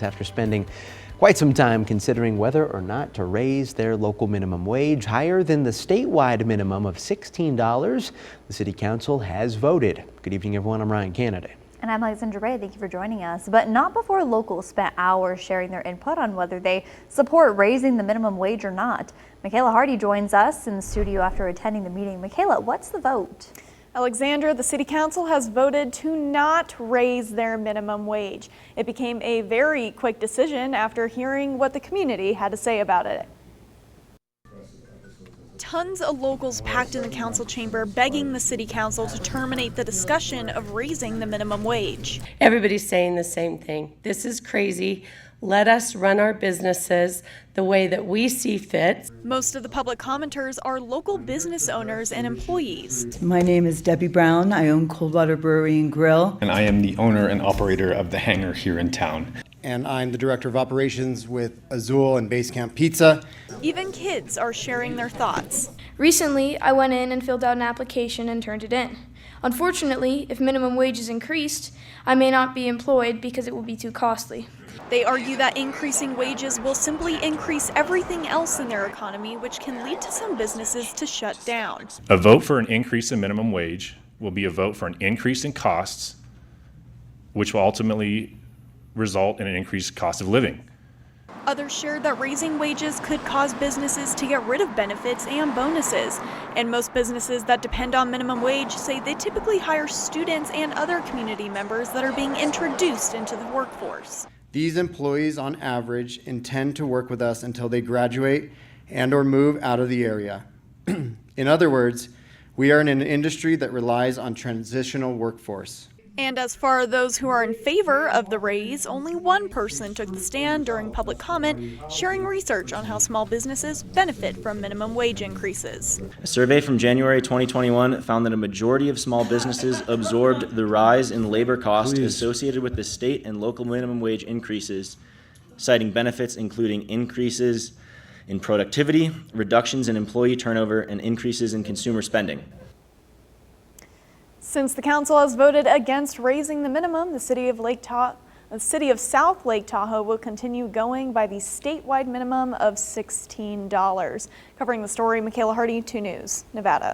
After spending quite some time considering whether or not to raise their local minimum wage higher than the statewide minimum of $16, the City Council has voted. Good evening, everyone. I'm Ryan Kennedy. And I'm Alexandra Ray. Thank you for joining us. But not before locals spent hours sharing their input on whether they support raising the minimum wage or not. Michaela Hardy joins us in the studio after attending the meeting. Michaela, what's the vote? Alexandra, the City Council has voted to not raise their minimum wage. It became a very quick decision after hearing what the community had to say about it. Tons of locals packed in the council chamber begging the City Council to terminate the discussion of raising the minimum wage. Everybody's saying the same thing. This is crazy. Let us run our businesses the way that we see fit. Most of the public commenters are local business owners and employees. My name is Debbie Brown. I own Coldwater Brewery and Grill. And I am the owner and operator of the hangar here in town. And I'm the director of operations with Azul and Basecamp Pizza. Even kids are sharing their thoughts. Recently, I went in and filled out an application and turned it in. Unfortunately, if minimum wage is increased, I may not be employed because it will be too costly. They argue that increasing wages will simply increase everything else in their economy, which can lead to some businesses to shut down. A vote for an increase in minimum wage will be a vote for an increase in costs, which will ultimately result in an increased cost of living. Others shared that raising wages could cause businesses to get rid of benefits and bonuses. And most businesses that depend on minimum wage say they typically hire students and other community members that are being introduced into the workforce. These employees on average intend to work with us until they graduate and or move out of the area. In other words, we are in an industry that relies on transitional workforce. And as for those who are in favor of the raise, only one person took the stand during public comment, sharing research on how small businesses benefit from minimum wage increases. A survey from January 2021 found that a majority of small businesses absorbed the rise in labor costs associated with the state and local minimum wage increases, citing benefits including increases in productivity, reductions in employee turnover, and increases in consumer spending. Since the council has voted against raising the minimum, the city of South Lake Tahoe will continue going by the statewide minimum of $16. Covering the story, Michaela Hardy, 2 News, Nevada.